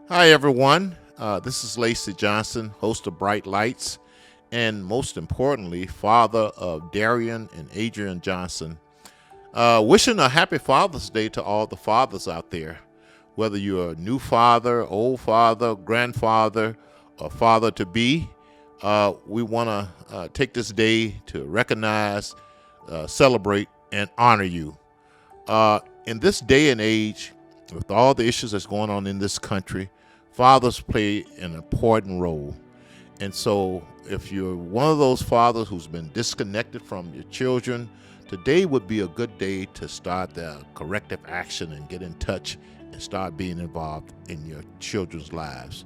Hi, everyone. This is Lacy Johnson, host of Bright Lights, and most importantly, father of Darian and Adrian Johnson. Wishing a happy Father's Day to all the fathers out there, whether you're a new father, old father, grandfather, or father to be. We want to take this day to recognize, celebrate, and honor you. In this day and age, with all the issues that's going on in this country, fathers play an important role. And so, if you're one of those fathers who's been disconnected from your children, today would be a good day to start the corrective action and get in touch and start being involved in your children's lives.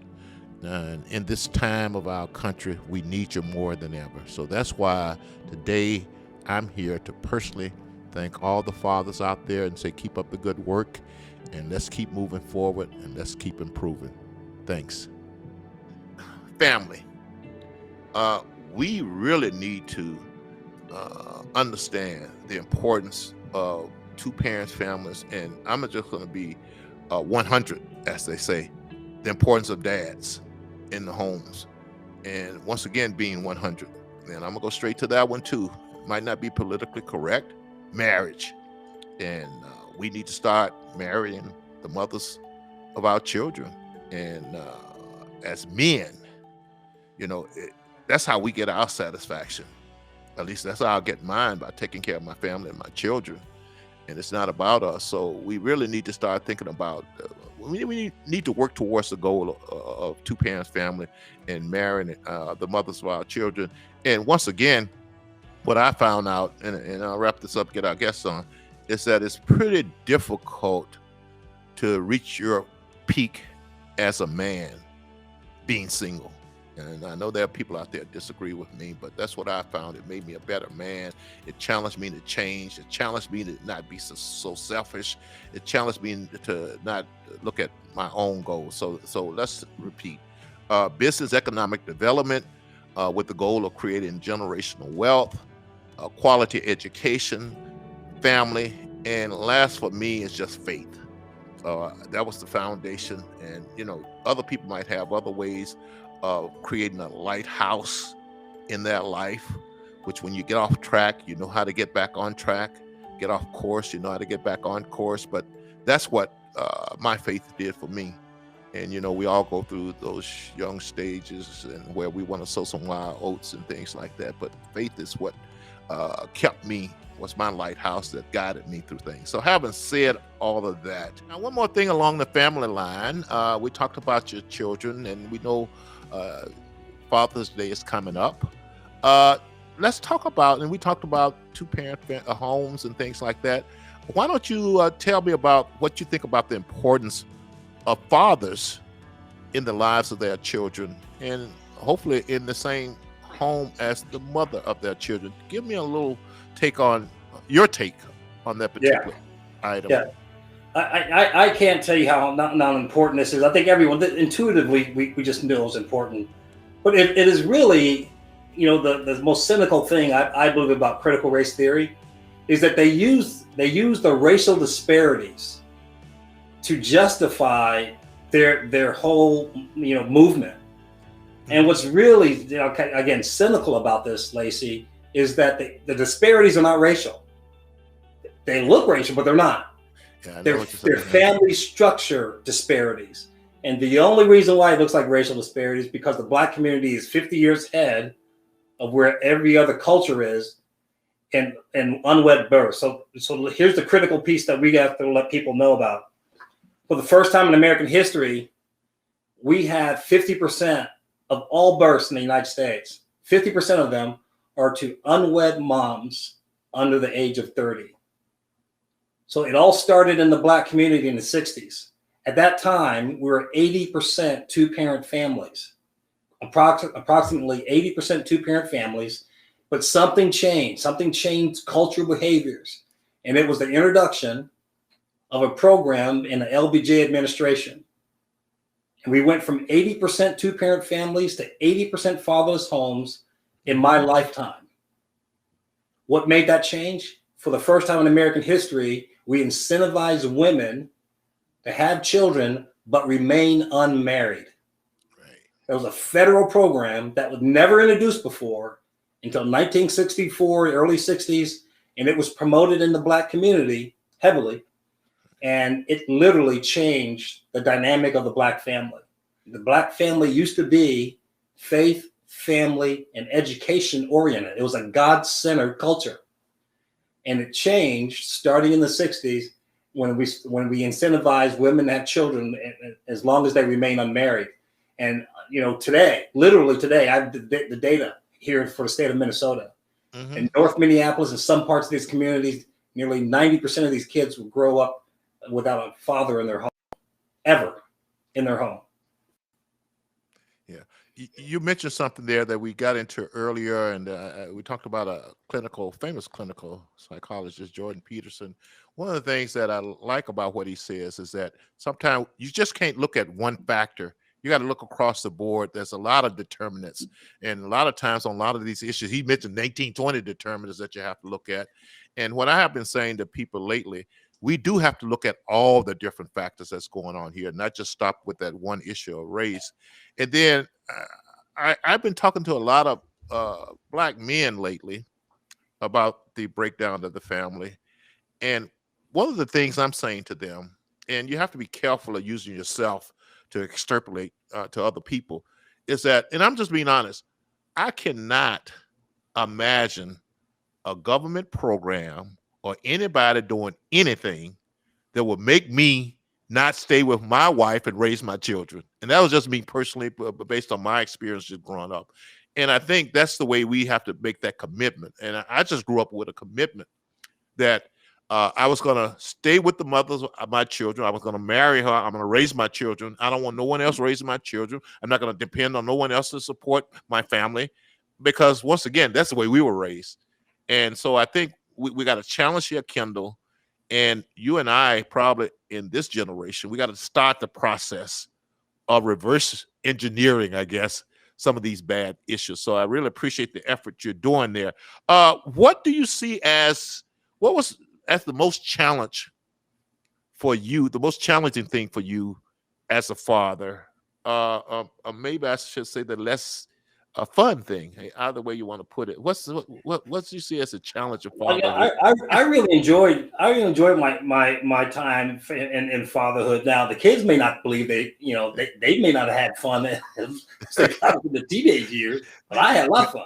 And in this time of our country, we need you more than ever. So that's why today I'm here to personally thank all the fathers out there and say, keep up the good work and let's keep moving forward and let's keep improving. Thanks. Family. We really need to understand the importance of two parents families, and I'm just going to be 100, as they say, the importance of dads in the homes, and once again being 100. And I'm gonna go straight to that one too. Might not be politically correct. Marriage, and we need to start marrying the mothers of our children, and as men, that's how we get our satisfaction. At least that's how I get mine, by taking care of my family and my children. And it's not about us. So we really need to start thinking about, we need to work towards the goal of two parents family and marrying the mothers of our children. And once again, what I found out, and I'll wrap this up, get our guests on, is that it's pretty difficult to reach your peak as a man being single. And I know there are people out there that disagree with me, but that's what I found. It made me a better man. It challenged me to change. It challenged me to not be so selfish. It challenged me to not look at my own goals. So let's repeat. Business economic development with the goal of creating generational wealth, quality education, family, and last for me is just faith. That was the foundation. And, other people might have other ways of creating a lighthouse in their life, which when you get off track, you know how to get back on track. Get off course, you know how to get back on course. But that's what my faith did for me. And, we all go through those young stages and where we want to sow some wild oats and things like that. But faith is what kept me, was my lighthouse that guided me through things. So having said all of that, now one more thing along the family line, we talked about your children, and we know Father's Day is coming up. Let's talk about, and we talked about two-parent homes and things like that. Why don't you tell me about what you think about the importance of fathers in the lives of their children, and hopefully in the same home as the mother of their children. Give me a little take on your take on that particular item. Yeah. I can't tell you how not important this is. I think everyone intuitively we just know it's important, but it is really, the most cynical thing I believe about critical race theory is that they use the racial disparities to justify their whole movement. And what's really again cynical about this, Lacy, is that the disparities are not racial. They look racial, but they're not. Yeah, They're family structure disparities. And the only reason why it looks like racial disparities is because the Black community is 50 years ahead of where every other culture is in unwed birth. So here's the critical piece that we have to let people know about. For the first time in American history, we have 50% of all births in the United States. 50% of them are to unwed moms under the age of 30. So it all started in the Black community in the 60s. At that time, we were 80% two-parent families, approximately 80% two-parent families, but something changed. Something changed cultural behaviors, and it was the introduction of a program in the LBJ administration. And we went from 80% two-parent families to 80% fatherless homes in my lifetime. What made that change? For the first time in American history, we incentivized women to have children but remain unmarried. Right. There was a federal program that was never introduced before until 1964, early 60s, and it was promoted in the Black community heavily. And it literally changed the dynamic of the Black family. The Black family used to be faith, family, and education oriented. It was a God-centered culture. And it changed starting in the 60s when we incentivized women to have children as long as they remain unmarried. And today, literally today, I have the data here for the state of Minnesota. Mm-hmm. In North Minneapolis and some parts of these communities, nearly 90% of these kids will grow up without a father in their home, ever in their home. Yeah. You mentioned something there that we got into earlier, and we talked about a famous clinical psychologist, Jordan Peterson. One of the things that I like about what he says is that sometimes you just can't look at one factor. You got to look across the board. There's a lot of determinants, and a lot of times on a lot of these issues, he mentioned 1920 determinants that you have to look at. And what I have been saying to people lately, we do have to look at all the different factors that's going on here, not just stop with that one issue of race. And then I've been talking to a lot of Black men lately about the breakdown of the family. And one of the things I'm saying to them, and you have to be careful of using yourself to extrapolate to other people, is that, and I'm just being honest, I cannot imagine a government program or anybody doing anything that would make me not stay with my wife and raise my children. And that was just me personally, based on my experiences growing up. And I think that's the way we have to make that commitment. And I just grew up with a commitment that I was going to stay with the mothers of my children. I was going to marry her. I'm going to raise my children. I don't want no one else raising my children. I'm not going to depend on no one else to support my family, because once again, that's the way we were raised. And so I think we got to challenge here, Kendall, and you and I probably in this generation, we got to start the process of reverse engineering, I guess, some of these bad issues. So I really appreciate the effort you're doing there. What do you see what was as the most challenge for you, the most challenging thing for you as a father? Maybe I should say the less a fun thing. Hey, either way you want to put it. What you see as a challenge of fatherhood? I really enjoyed my time in fatherhood. Now the kids may not believe they may not have had fun as they got into the teenage years, but I had a lot of fun.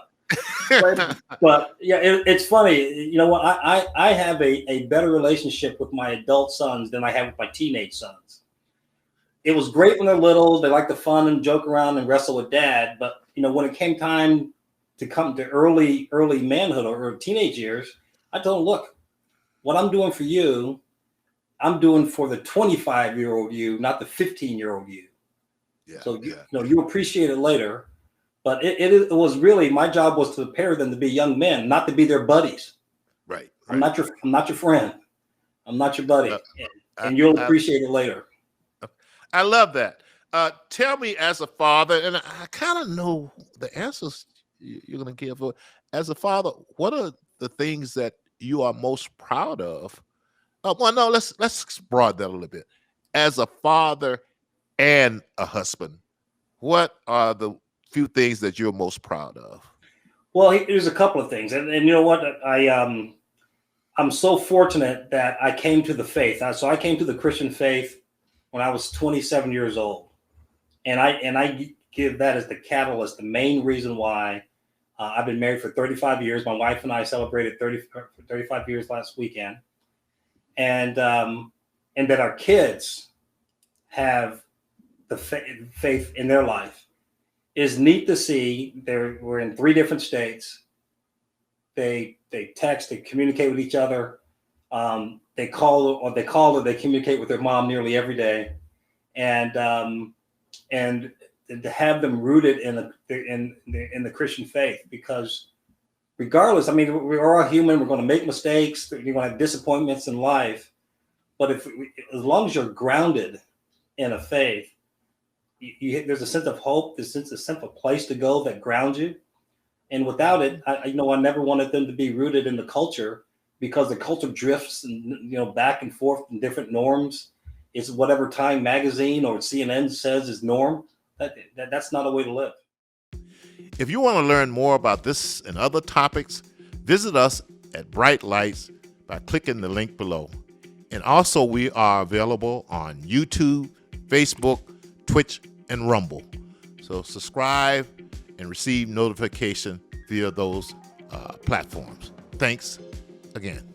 but yeah, it's funny. You know what? I have a better relationship with my adult sons than I have with my teenage sons. It was great when they're little. They like to fun and joke around and wrestle with dad. But when it came time to come to early manhood or teenage years, I told them, look, what I'm doing for you, I'm doing for the 25-year-old you, not the 15-year-old you. Yeah, so you appreciate it later. But it was really, my job was to prepare them to be young men, not to be their buddies. Right. I'm not your friend. I'm not your buddy, and you'll appreciate it later. I love that. Tell me, as a father, and I kind of know the answers you're going to give. As a father, what are the things that you are most proud of? No, let's broaden that a little bit. As a father and a husband, what are the few things that you're most proud of? Well, there's a couple of things, and you know what? I'm so fortunate that I came to the faith. So I came to the Christian faith when I was 27 years old. And I give that as the catalyst, the main reason why I've been married for 35 years. My wife and I celebrated 35 years last weekend. And that our kids have the faith in their life is neat to see. We're in 3 different states. They text, they communicate with each other. They call or they communicate with their mom nearly every day. And to have them rooted in the Christian faith, because regardless, I mean, we're all human. We're going to make mistakes. You're going to have disappointments in life. But as long as you're grounded in a faith, there's a sense of hope. There's a sense of place to go that grounds you. And without it, I never wanted them to be rooted in the culture, because the culture drifts and back and forth in different norms. is whatever Time Magazine or CNN says is norm. That's not a way to live. If you want to learn more about this and other topics, visit us at Bright Lights by clicking the link below. And also, we are available on YouTube, Facebook, Twitch, and Rumble. So subscribe and receive notification via those platforms. Thanks again.